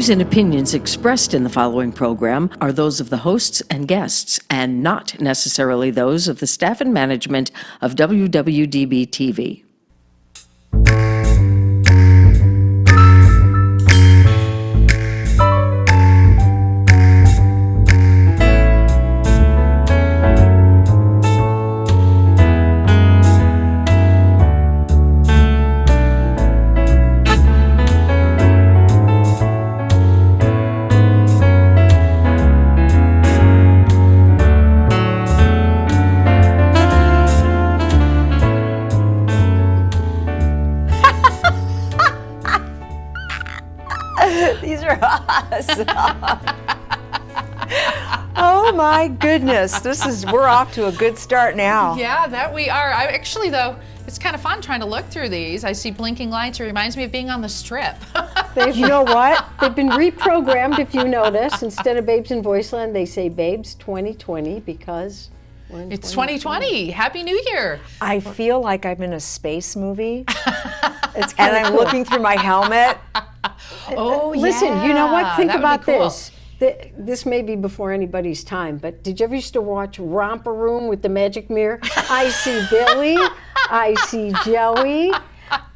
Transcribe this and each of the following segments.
views and opinions expressed in the following program are those of the hosts and guests, and not necessarily those of the staff and management of WWDB-TV. These are awesome. Oh my goodness, we're off to a good start now. Yeah, that we are. Though, it's kind of fun trying to look through these. I see blinking lights. It reminds me of being on the Strip. You know what? They've been reprogrammed, if you notice. Instead of Babes in Voiceland, they say Babes 2020 because it's 2020. Happy New Year. I feel like I'm in a space movie. And I'm looking through my helmet. Oh, Listen, yeah. you know what? Think That would about be cool. this. This may be before anybody's time, but did you ever used to watch Romper Room with the magic mirror? I see Billy, I see Joey,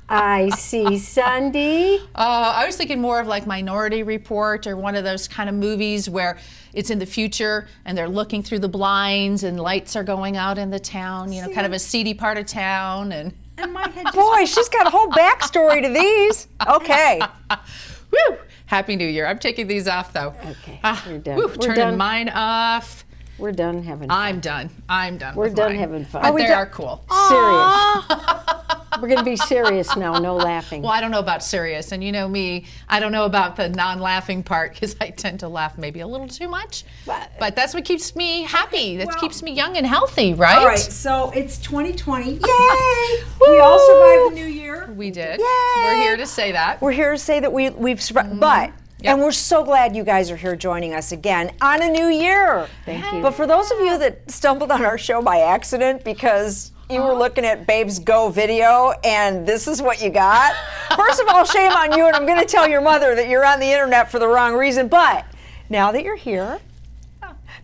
I see Sandy. I was thinking more of like Minority Report or one of those kind of movies where it's in the future and they're looking through the blinds and lights are going out in the town, you know, kind of a seedy part of town. And my head Boy, she's got a whole backstory to these. Okay. Woo! Happy New Year. I'm taking these off though. Okay, we're done. Woo, We're turning done. mine off. We're done having fun. I'm done. We're with done mine. having fun. But Are we they done? are cool. Serious. We're going to be serious now, no laughing. Well, I don't know about serious, and you know me, I don't know about the non-laughing part because I tend to laugh maybe a little too much. But that's what keeps me happy. That keeps me young and healthy, right? All right, so it's 2020. Yay! We all survived the new year. We did. Yay! We're here to say that. We're here to say that we've survived. But, and we're so glad you guys are here joining us again on a new year. Thank you. But for those of you that stumbled on our show by accident because you were looking at Babes Go video and this is what you got, first of all, shame on you, and I'm going to tell your mother that you're on the internet for the wrong reason. But now that you're here,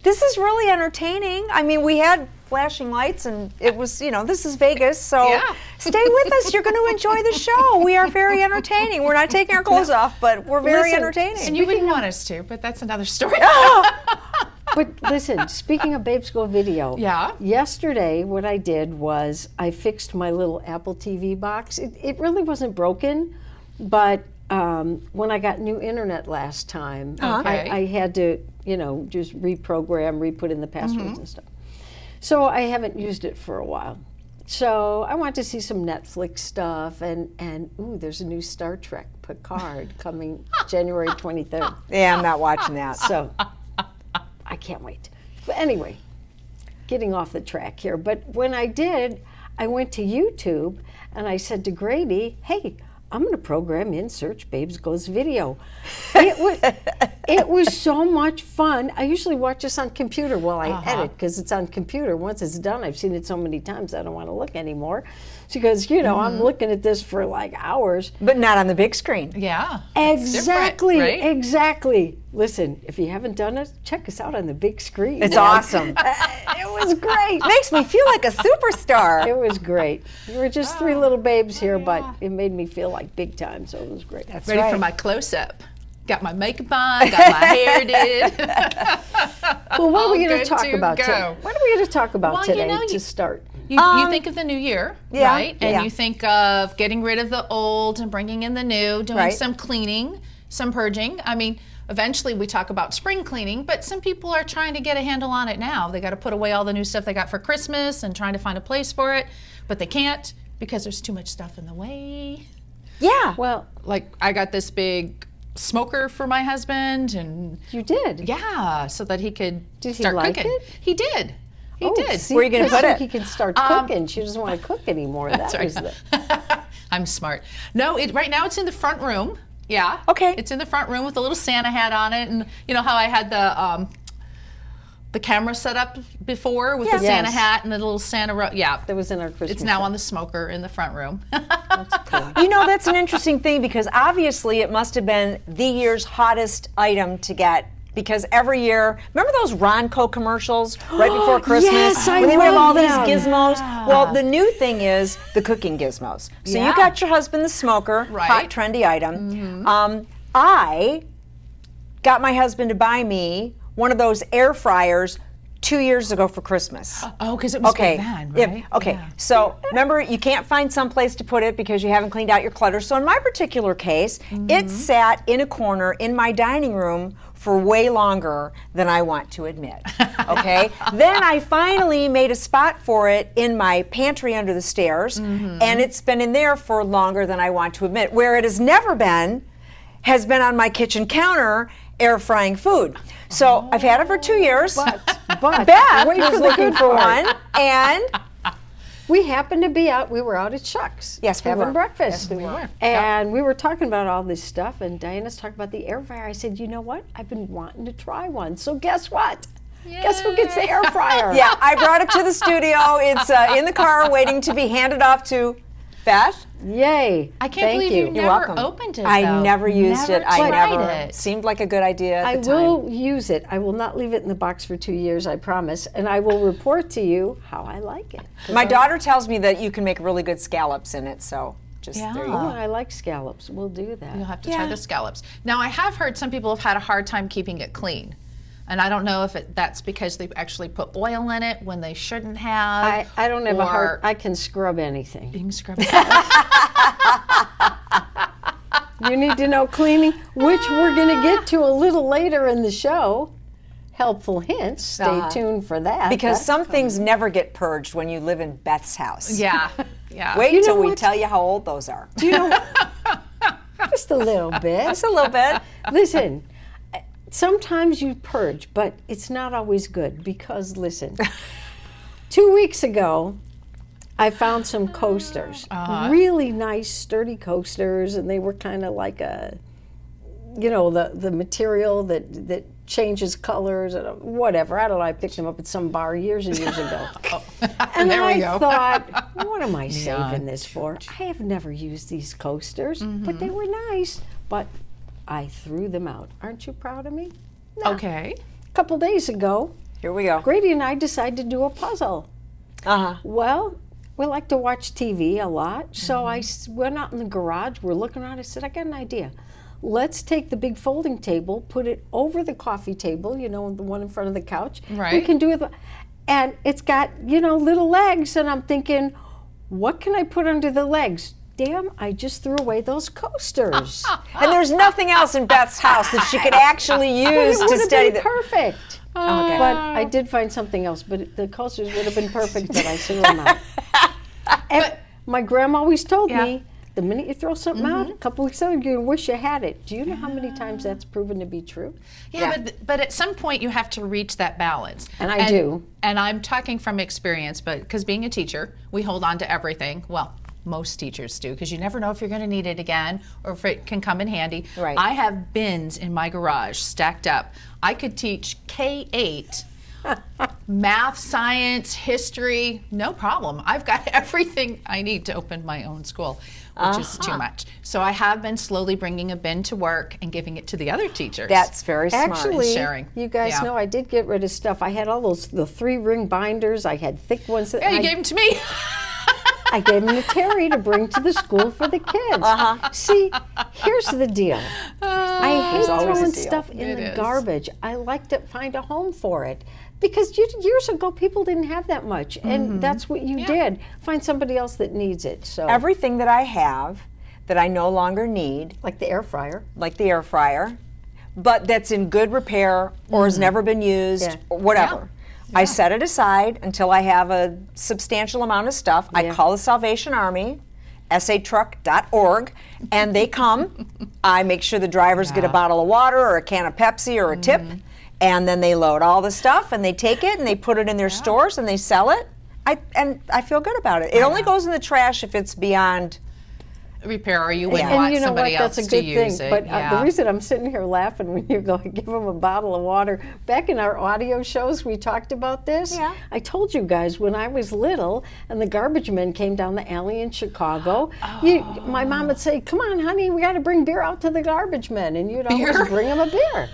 this is really entertaining. I mean, we had flashing lights and it was, you know, this is Vegas, so stay with us. You're going to enjoy the show. We are very entertaining. We're not taking our clothes off, but we're very entertaining. And you wouldn't want us to, but that's another story. But listen, speaking of Babes Go Video, yesterday what I did was I fixed my little Apple TV box. It really wasn't broken, but when I got new internet last time, I had to, you know, just reprogram, re-put in the passwords and stuff. So I haven't used it for a while. So I want to see some Netflix stuff, and ooh, there's a new Star Trek Picard coming January 23rd. Yeah, I'm not watching that. So I can't wait. But anyway, getting off the track here. But when I did, I went to YouTube and I said to Grady, hey, I'm going to program in Search Babes Goes Video. It was so much fun. I usually watch this on computer while I edit because it's on computer. Once it's done, I've seen it so many times I don't want to look anymore. Because, you know, I'm looking at this for like hours. But not on the big screen. Yeah. Exactly, right? Exactly. Listen, if you haven't done it, check us out on the big screen. It's awesome. It was great. Makes me feel like a superstar. It was great. We were just three little babes here, but it made me feel like big time, so it was great. That's Ready right. for my close-up. Got my makeup on, got my hair did. Well, what are we going All to talk good about to today? go. What are we going to talk about Well, you today know, to start? You think of the new year, right? And you think of getting rid of the old and bringing in the new, doing some cleaning, some purging. I mean, eventually we talk about spring cleaning, but some people are trying to get a handle on it now. They got to put away all the new stuff they got for Christmas and trying to find a place for it, but they can't because there's too much stuff in the way. Yeah. Well, Like I got this big smoker for my husband, and you did. yeah, so that he could Did he start like cooking. it? He did. He Oh, did. see, Where are you gonna so put it? He can start cooking. She doesn't want to cook anymore. That That's was right. the. I'm smart. No, right now it's in the front room. Yeah. Okay. It's in the front room with a little Santa hat on it, and you know how I had the the camera set up before with Yes. the Santa Yes. hat and the little Santa Yeah. That was in our Christmas It's now show. on the smoker in the front room. You know, that's an interesting thing because obviously it must have been the year's hottest item to get. Because every year, remember those Ronco commercials right before Christmas? Yes, I when they would have all love these them. gizmos. Well, the new thing is the cooking gizmos. So you got your husband the smoker, Right. hot trendy item. I got my husband to buy me one of those air fryers 2 years ago for Christmas. Oh, because it was Okay. big then, Yeah, right? okay. Yeah. So remember, you can't find some place to put it because you haven't cleaned out your clutter. So in my particular case, it sat in a corner in my dining room for way longer than I want to admit. Okay. Then I finally made a spot for it in my pantry under the stairs, and it's been in there for longer than I want to admit. Where it has never been has been on my kitchen counter air frying food. So I've had it for 2 years. But Beth wait was for the looking good for part. one, and We happened to be out. We were out at Chuck's. Yes, we having were. breakfast. Yes, we were. And we were talking about all this stuff. And Diana's talking about the air fryer. I said, you know what? I've been wanting to try one. So guess what? Guess who gets the air fryer? yeah, I brought it to the studio. It's in the car waiting to be handed off to Beth. Yay! I can't Thank believe you. you You're never welcome. opened it. I though. never used it. I tried never it. seemed like a good idea at I the time. will use it. I will not leave it in the box for 2 years, I promise. And I will report to you how I like it. 'Cause My I- daughter tells me that you can make really good scallops in it, so just Yeah. there you Oh, go. I like scallops. We'll do that. You'll have to try Yeah. the scallops. Now, I have heard some people have had a hard time keeping it clean. And I don't know if that's because they actually put oil in it when they shouldn't have. I don't have a heart. or- I can scrub anything. You can scrub it. You need to know cleaning, which we're going to get to a little later in the show. Helpful hints. Stay tuned for that. Because That's some things never get purged when you live in Beth's house. Yeah. Yeah. Wait You know till we what? tell you how old those are. Do you know just a little bit. Just a little bit. Listen, sometimes you purge, but it's not always good because, listen, 2 weeks ago, I found some coasters, really nice, sturdy coasters, and they were kind of like a, you know, the material that changes colors, and whatever. I don't know. I picked them up at some bar years and years ago. And There we I go. thought, what am I saving this for? I have never used these coasters, but they were nice. But I threw them out. Aren't you proud of me? No. Okay. A couple days ago, Here we go. Grady and I decided to do a puzzle. Uh-huh. Well, we like to watch TV a lot, so I went out in the garage. We're looking around. I said, I got an idea. Let's take the big folding table, put it over the coffee table, you know, the one in front of the couch. We Right. can do it. And it's got, you know, little legs. And I'm thinking, what can I put under the legs? Damn, I just threw away those coasters. And there's nothing else in Beth's house that she could actually use It to would have steady been the. perfect. Okay. But I did find something else, but the coasters would have been perfect, but I threw them out. And my grandma always told me, the minute you throw something out, a couple weeks later, you're going to wish you had it. Do you know how many times that's proven to be true? Yeah, but at some point you have to reach that balance. And I do. And I'm talking from experience, but because being a teacher, we hold on to everything. Well, most teachers do, because you never know if you're going to need it again or if it can come in handy. Right. I have bins in my garage stacked up. I could teach K-8 math, science, history, no problem. I've got everything I need to open my own school, which is too much. So I have been slowly bringing a bin to work and giving it to the other teachers. That's very smart. Actually, sharing. you guys Yeah. know I did get rid of stuff. I had all those, the 3-ring binders. I had thick ones. That yeah, you I, gave them to me. I gave them to Terry to bring to the school for the kids. See, here's the deal. I hate always a throwing deal. stuff in It the is. garbage. I like to find a home for it. Because years ago, people didn't have that much. And that's what you did. Find somebody else that needs it. So, Everything that I have that I no longer need, like the air fryer. like the air fryer, but that's in good repair or has never been used, Yeah. or whatever. I set it aside until I have a substantial amount of stuff. I Yeah. call the Salvation Army, satruck.org, and they come. I make sure the drivers get a bottle of water or a can of Pepsi or a tip, and then they load all the stuff and they take it and they put it in their stores and they sell it. I feel good about it. It only goes in the trash if it's beyond repair, or you wouldn't And want you know somebody what? else That's a to good use thing. it. But Yeah. the reason I'm sitting here laughing when you go give them a bottle of water, back in our audio shows, we talked about this. Yeah. I told you guys when I was little and the garbage men came down the alley in Chicago, my mom would say, "Come on, honey, we got to bring beer out to the garbage men," and you'd always bring them a beer.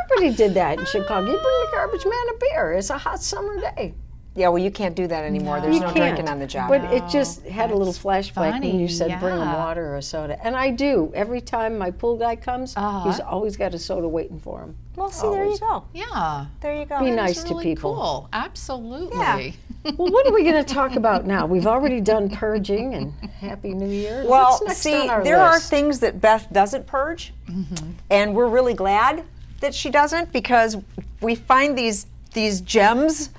Everybody did that in Chicago. You bring the garbage man a beer. It's a hot summer day. Yeah, well, you can't do that anymore. There's no drinking on the job. But it just had a little flashback when you said bring them yeah. water or a soda. And I do. Every time my pool guy comes, he's always got a soda waiting for him. Well, see, there you go. Yeah. There you go. Be That's nice to really people. Cool. Absolutely. Yeah. Well, what are we going to talk about now? We've already done purging and Happy New Year. Well, What's next see, on our there are list? things that Beth doesn't purge, and we're really glad that she doesn't, because we find these gems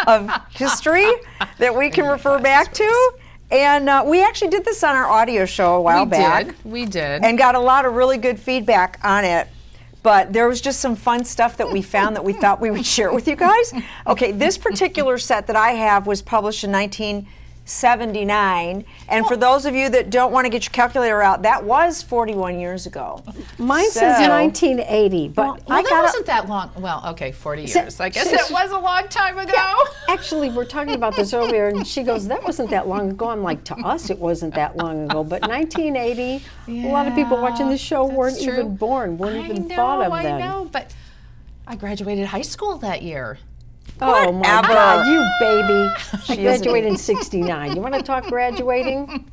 of history that we can refer back to. And we actually did this on our audio show a while back. We did. And got a lot of really good feedback on it. But there was just some fun stuff that we found that we thought we would share with you guys. Okay, this particular set that I have was published in 1979. And for those of you that don't want to get your calculator out, that was 41 years ago. Mine says 1980, but Well, that wasn't that long. Well, okay, 40 years. I guess it was a long time ago. actually, we're talking about this earlier, and she goes, "That wasn't that long ago." I'm like, "To us, it wasn't that long ago." But 1980, a lot of people watching the show weren't That's true. even born, wouldn't even I thought of know, them. I know, but I graduated high school that year. Oh my Whatever. God, you baby! I graduated in '69. You want to talk graduating?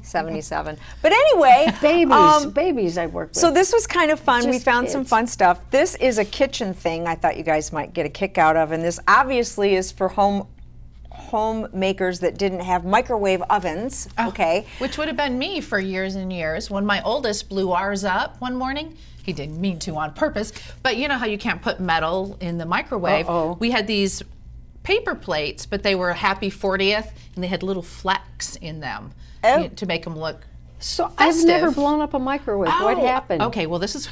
77. But anyway, Babies I work with. so this was kind of fun. We Just found some kids. fun stuff. This is a kitchen thing I thought you guys might get a kick out of, and this obviously is for homemakers that didn't have microwave ovens. Okay. Which would have been me for years and years. When my oldest blew ours up one morning, he didn't mean to on purpose, but you know how you can't put metal in the microwave? We had these paper plates, but they were Happy 40th, and they had little flecks in them to make them look So I've never festive. blown up a microwave. What happened? Okay, well this is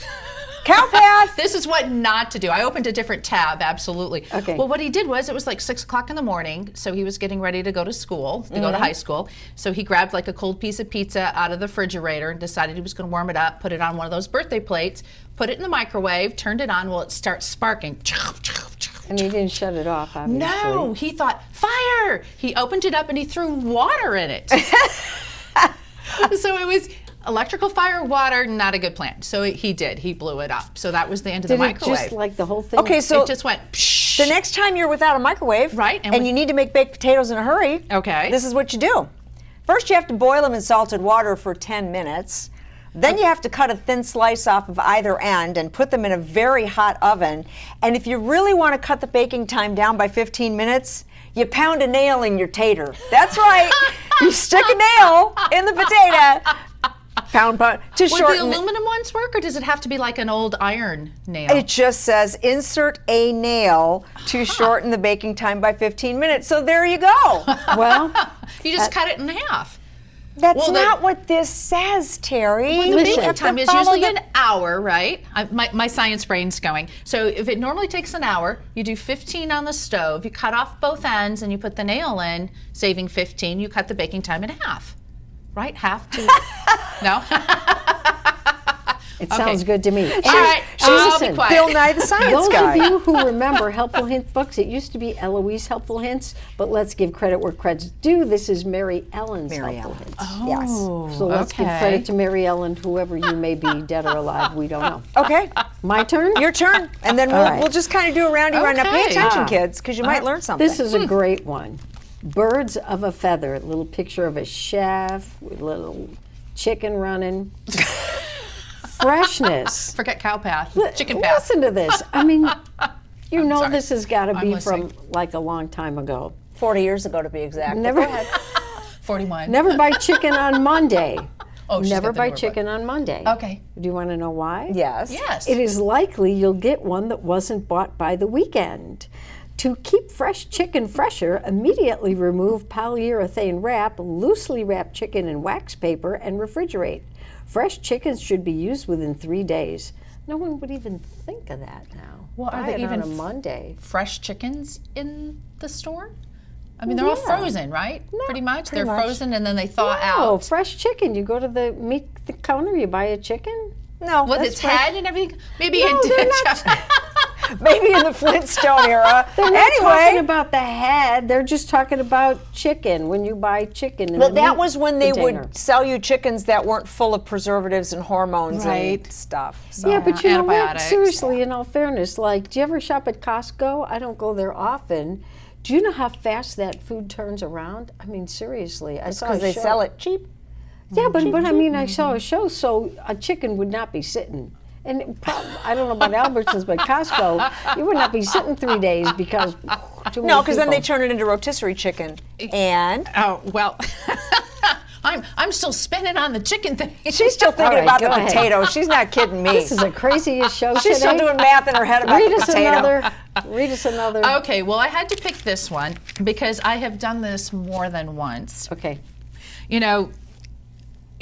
Cowpath! this is what not to do. I opened a different tab, absolutely. Okay. Well, what he did was, it was like 6 o'clock in the morning, so he was getting ready to go to school, to go to high school. So he grabbed like a cold piece of pizza out of the refrigerator and decided he was going to warm it up, put it on one of those birthday plates, put it in the microwave, turned it on. Well, it starts sparking. And he didn't shut it off, obviously. No, he thought, fire! He opened it up and he threw water in it. So it was electrical fire, water, not a good plan. So he did. He blew it up. So that was the end of the Did it microwave. just like the whole thing? Okay, so it just went psh. the next time you're without a microwave, Right, and and you need to make baked potatoes in a hurry, Okay. this is what you do. First, you have to boil them in salted water for 10 minutes. Then you have to cut a thin slice off of either end and put them in a very hot oven. And if you really want to cut the baking time down by 15 minutes, you pound a nail in your tater. That's right. You stick a nail in the potato. Pound to Would shorten the it. aluminum ones work, or does it have to be like an old iron nail? It just says insert a nail to shorten the baking time by 15 minutes. So there you go. Well, You just cut it in half. That's Well, not what this says, Terry. The You baking have to time is follow usually the- an hour, right? My science brain's going. So if it normally takes an hour, you do 15 on the stove, you cut off both ends, and you put the nail in, saving 15, you cut the baking time in half. Right? Half to... No? it sounds good to me. All right, I'll be listen, quiet. Bill Nye the Science Those Guy. of you who remember Helpful Hint books, it used to be Eloise Helpful Hints, but let's give credit where credit's due. This is Mary Ellen's Helpful Hints. Yes. So let's give credit to Mary Ellen, whoever you may be, dead or alive, we don't know. Okay, My turn? your turn. And then All right. we'll just kind of do a roundy round. Now pay Okay. attention, kids, because you might learn something. This is a great one. Birds of a feather. A little picture of a chef with a little chicken running. Freshness. Forget cow path. Chicken path. Listen to this. I mean, you know sorry. this has got to I'm be listening. from like a long time ago. 40 years ago, to be exact. Never, 41. never buy chicken on Monday. Oh, she's Never got the buy newer book. chicken on Monday. Okay. Do you want to know why? Yes. Yes. It is likely you'll get one that wasn't bought by the weekend. To keep fresh chicken fresher, immediately remove polyurethane wrap, loosely wrap chicken in wax paper, and refrigerate. Fresh chickens should be used within 3 days. No one would even think of that now. Well, are Buy they it even on a Monday? Fresh chickens in the store? I mean, they're all frozen, right? Pretty much. They're frozen and then they thaw Oh, out. fresh chicken. You go to the meat counter, you buy a chicken. No, With its head and everything? Maybe it did. maybe in the Flintstone era. They're not talking about the head. They're just talking about chicken when you buy chicken. Well, that was when they would sell you chickens that weren't full of preservatives and hormones and stuff. So. Yeah, but you know what? Antibiotics. Seriously, in all fairness, like, do you ever shop at Costco? I don't go there often. Do you know how fast that food turns around? I mean, seriously. I saw because they sell it cheap. Yeah, but I mean, I saw a show, so a chicken would not be sitting. And I don't know about Albertsons, but Costco, you would not be sitting 3 days because too many No, because then they people. turn it into rotisserie chicken. And Oh, well, I'm still spinning on the chicken thing. she's still thinking right, about go the ahead. potato. She's not kidding me. This is the craziest show She's today. still doing math in her head about Read the us potato. another. Read us another. Okay, well, I had to pick this one because I have done this more than once. Okay. You know,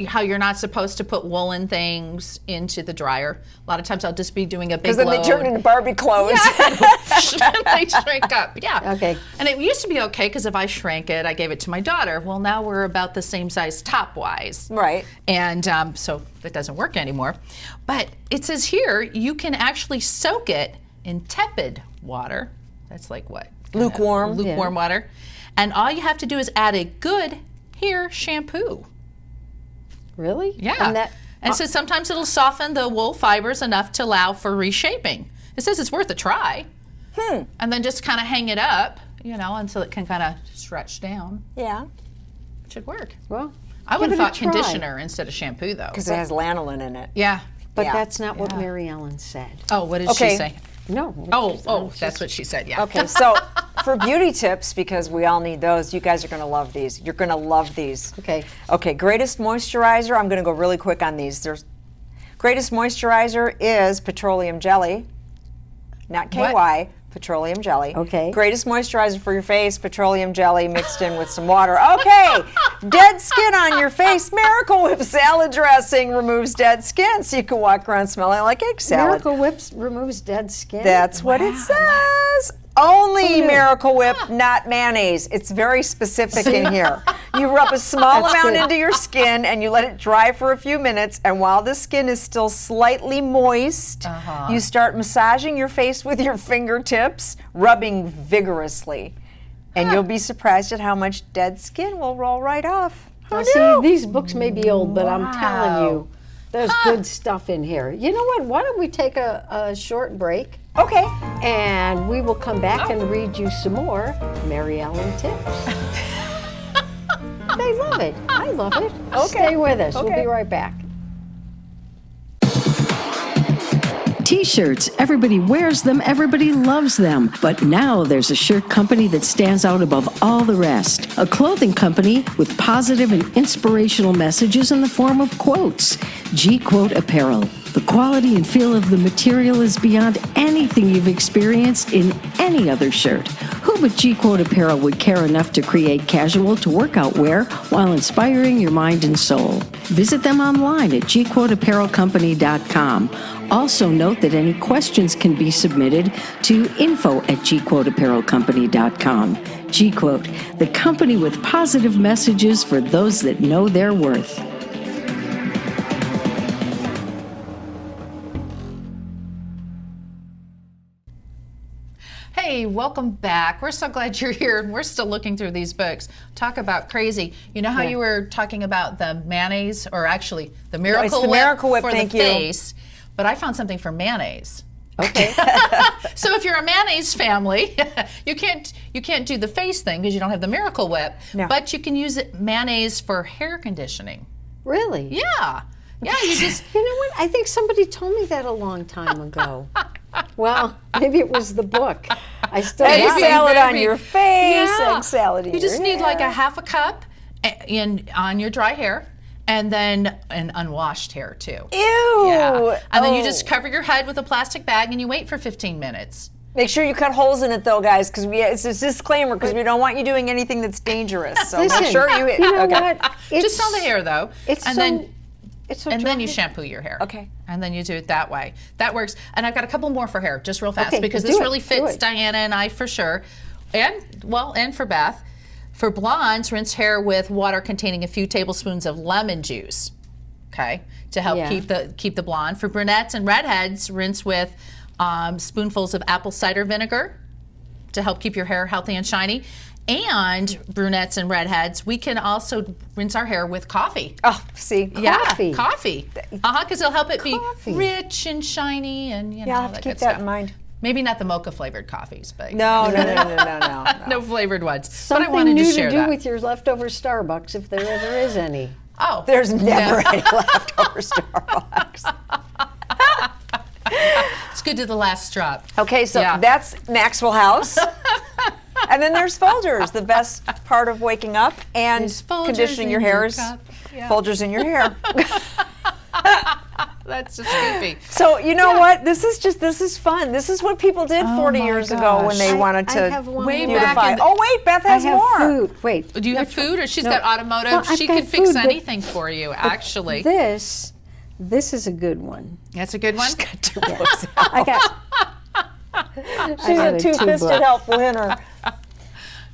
how you're not supposed to put woolen things into the dryer. A lot of times I'll just be doing a big Because then they turn load. into Barbie clothes. They shrink up, yeah. Okay. And it used to be okay because if I shrank it, I gave it to my daughter. Well, now we're about the same size top-wise. Right. And so that doesn't work anymore. But it says here you can actually soak it in tepid water. That's like what? Lukewarm. Lukewarm water. And all you have to do is add a good hair shampoo. Really? Yeah. And it says sometimes it'll soften the wool fibers enough to allow for reshaping. It says it's worth a try. And then just kind of hang it up, you know, until it can kind of stretch down. Yeah. It should work. Well, I would give have it a thought try. conditioner instead of shampoo, though. Because it has lanolin in it. Yeah. but Yeah. that's not what Mary Ellen said. Oh, what did Okay. she say? No. Oh, that's what she said, yeah. Okay, so for beauty tips, because we all need those, you guys are going to love these. You're going to love these. Okay. Okay, greatest moisturizer. I'm going to go really quick on these. Greatest moisturizer is petroleum jelly, not KY. What? Petroleum jelly. Okay. Greatest moisturizer for your face, petroleum jelly mixed in with some water. Okay. Dead skin on your face. Miracle Whip salad dressing removes dead skin so you can walk around smelling like egg salad. Miracle Whips removes dead skin. That's what it says. Only Miracle Whip, not mayonnaise. It's very specific in here. You rub a small That's amount good. into your skin and you let it dry for a few minutes. And while the skin is still slightly moist, you start massaging your face with your fingertips, rubbing vigorously. And you'll be surprised at how much dead skin will roll right off. Now, see, these books may be old, but I'm telling you, there's good stuff in here. You know what? Why don't we take a short break? Okay. And we will come back and read you some more Mary Ellen tips. They love it. I love it. Okay. Stay with us. We'll Okay. be right back. T-shirts, everybody wears them, everybody loves them. But now there's a shirt company that stands out above all the rest. A clothing company with positive and inspirational messages in the form of quotes. G-Quote Apparel. The quality and feel of the material is beyond anything you've experienced in any other shirt. Who but G-Quote Apparel would care enough to create casual to workout wear while inspiring your mind and soul? Visit them online at gquoteapparelcompany.com. Also note that any questions can be submitted to info@gquoteapparelcompany.com. G-Quote, the company with positive messages for those that know their worth. Hey, welcome back. We're so glad you're here, and we're still looking through these books. Talk about crazy. You know how you were talking about the mayonnaise, or actually the Miracle the Whip Miracle Whip, for thank the you. face, but I found something for mayonnaise. Okay. So if you're a mayonnaise family, you can't do the face thing because you don't have the Miracle Whip, but you can use mayonnaise for hair conditioning. Really? Yeah. Yeah, you just You know what? I think somebody told me that a long time ago. Well, maybe it was the book. I still Egg got it. salad on your face, Yeah. egg salad in You just your need like a hair. half a cup on your dry hair, and then an unwashed hair too. Ew. Yeah. And then you Oh. just cover your head with a plastic bag and you wait for 15 minutes. Make sure you cut holes in it though, guys, because it's a disclaimer because we don't want you doing anything that's dangerous. So Listen, make sure you. you know okay. what? Just on the hair though. It's and so, then it's so and then you dry. shampoo your hair. Okay. And then you do it that way. That works. And I've got a couple more for hair, just real fast, Okay, because do this it, really do fits it. Diana and I for sure. And for Beth. For blondes, rinse hair with water containing a few tablespoons of lemon juice, okay, to help keep the blonde. For brunettes and redheads, rinse with spoonfuls of apple cider vinegar to help keep your hair healthy and shiny. And brunettes and redheads, we can also rinse our hair with coffee. Oh, see, coffee. Coffee. Because it'll help it be rich and shiny, and I'll have to keep that in mind. Maybe not the mocha flavored coffees, but no. No flavored ones. Something but I wanted new to share do that. with your leftover Starbucks, if there ever is any. Oh, there's never any leftover Starbucks. It's good to the last drop. Okay, so that's Maxwell House. And then there's Folgers, the best part of waking up and conditioning your hair is Folgers in your hair. That's just goofy. So you know what? This is fun. This is what people did 40 years ago when they wanted to beautify. Oh wait, Beth has more. Food. Wait. Do you have food, or she's got automotive? Well, she can fix anything for you, actually. This is a good one. That's a good one. She's got 2 books. I got. She's a two-fisted help winner.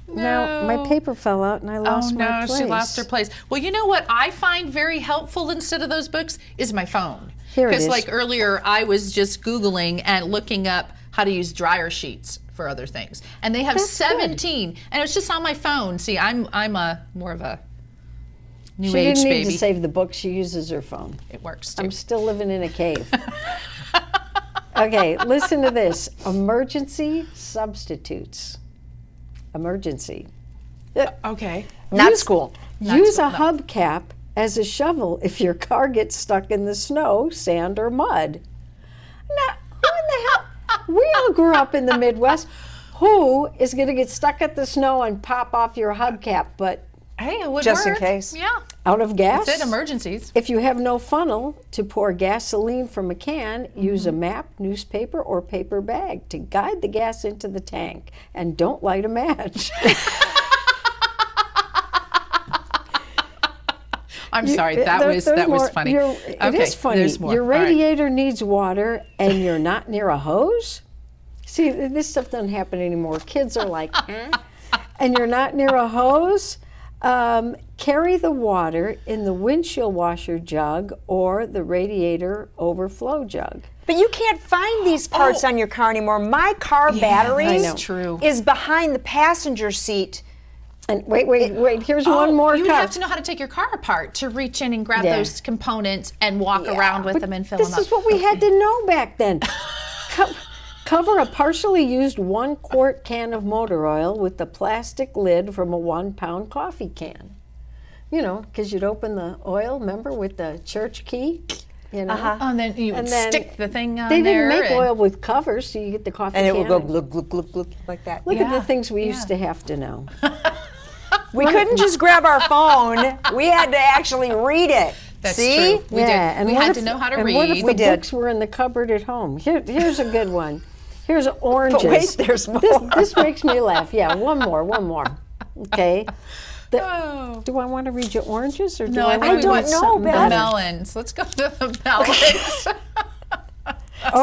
Now, my paper fell out and I lost my place. She lost her place. Well, you know what I find very helpful instead of those books is my phone. Here it is. Because like earlier, I was just Googling and looking up how to use dryer sheets for other things. And they have 17. And it's just on my phone. See, I'm more of a new age baby. She didn't need to save the book. She uses her phone. It works too. I'm still living in a cave. Okay, listen to this. Emergency substitutes. Emergency. Okay. Not school. Use a hubcap as a shovel if your car gets stuck in the snow, sand, or mud. Now, who in the hell? We all grew up in the Midwest. Who is going to get stuck at the snow and pop off your hubcap? But hey, it would just work. in case. Yeah. Out of gas? It's in emergencies. If you have no funnel to pour gasoline from a can, use a map, newspaper, or paper bag to guide the gas into the tank. And don't light a match. I'm sorry, that was funny. It is funny. Your radiator needs water and you're not near a hose? See, this stuff doesn't happen anymore. Kids are like, and you're not near a hose? Carry the water in the windshield washer jug or the radiator overflow jug. But you can't find these parts on your car anymore. My car battery is behind the passenger seat. And wait, here's one more. You would have to know how to take your car apart to reach in and grab those components and walk around with them and fill them up. This is what we had to know back then. Cover a partially used 1-quart can of motor oil with the plastic lid from a 1-pound coffee can. You know, because you'd open the oil, remember, with the church key? You know? And then you would stick the thing on there. They there. didn't make oil with covers, so you get the coffee can. And it would go glug, glug, glug, glug, like that. Look at the things we used to have to know. We couldn't just grab our phone. We had to actually read it. That's See? true. We did. And we had to know how to read. What if the books were in the cupboard at home? Here's a good one. Here's oranges. But wait, there's more. This makes me laugh. Yeah, one more. Okay. Do I want to read you oranges or do I want to read something the better? melons. Let's go to the melons.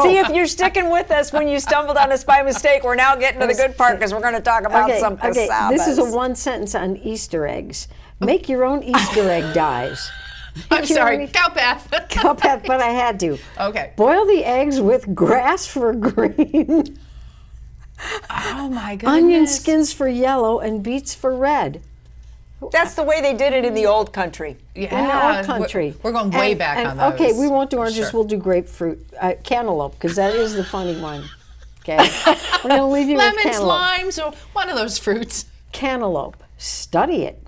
See, if you're sticking with us when you stumbled on us by mistake, we're now getting to the good part because we're going to talk about some casabas. This is a one sentence on Easter eggs. Make your own Easter egg dyes. I'm sorry, Cowpath. Cowpath, but I had to. Okay. Boil the eggs with grass for green. Oh my goodness. Onion skins for yellow and beets for red. That's the way they did it in the old country. Yeah, in the old country. We're going way back on those. Okay, we won't do oranges, we'll do grapefruit. Cantaloupe, because that is the funny one. Okay, we're going to leave you with cantaloupe. Lemons, limes, or one of those fruits. Cantaloupe, study it.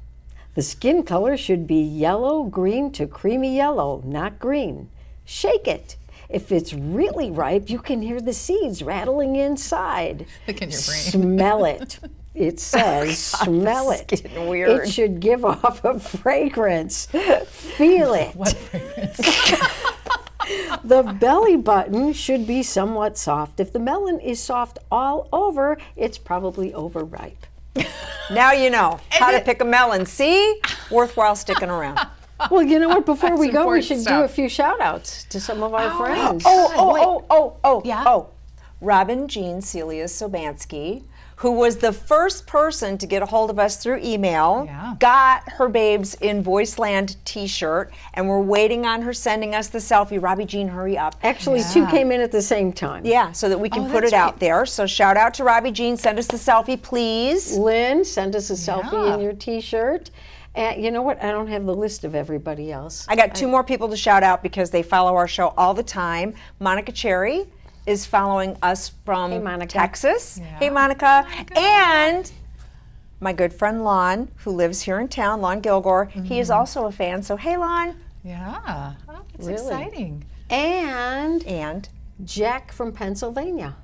The skin color should be yellow, green to creamy yellow, not green. Shake it. If it's really ripe, you can hear the seeds rattling inside. Look in your brain. Smell it. It says, smell it. It's getting weird. It should give off a fragrance. Feel it. What fragrance? The belly button should be somewhat soft. If the melon is soft all over, it's probably overripe. Now you know how to pick a melon. See? Worthwhile sticking around. Well, you know what? Before we go, we important should do stuff. a few shout-outs to some of our friends. Oh. Robin Jean Celia Sobansky, who was the first person to get a hold of us through email, got her Babes in Voiceland t-shirt, and we're waiting on her sending us the selfie. Robbie Jean, hurry up. Actually, 2 came in at the same time. Yeah, so that we can put it out there. So shout out to Robbie Jean. Send us the selfie, please. Lynn, send us a selfie in your t-shirt. And you know what? I don't have the list of everybody else. I got 2 more people to shout out because they follow our show all the time. Monica Cherry is following us from Texas. Hey, Monica. And my good friend Lon, who lives here in town, Lon Gilgore, he is also a fan. So, hey, Lon. Yeah, that's exciting. And Jack from Pennsylvania.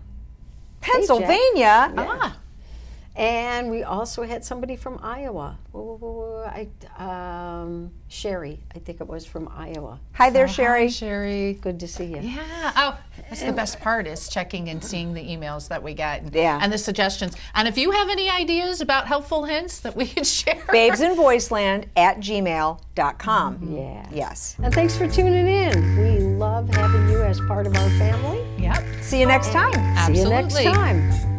Pennsylvania? Hey, and we also had somebody from Iowa. Sherry, I think it was from Iowa. Hi there, Sherry. Hi, Sherry. Good to see you. Yeah. Oh, that's the best part is checking and seeing the emails that we get and the suggestions. And if you have any ideas about helpful hints that we can share. babesinvoiceland@gmail.com. Yes. And thanks for tuning in. We love having you as part of our family. Yep. See you next time. Absolutely. See you next time.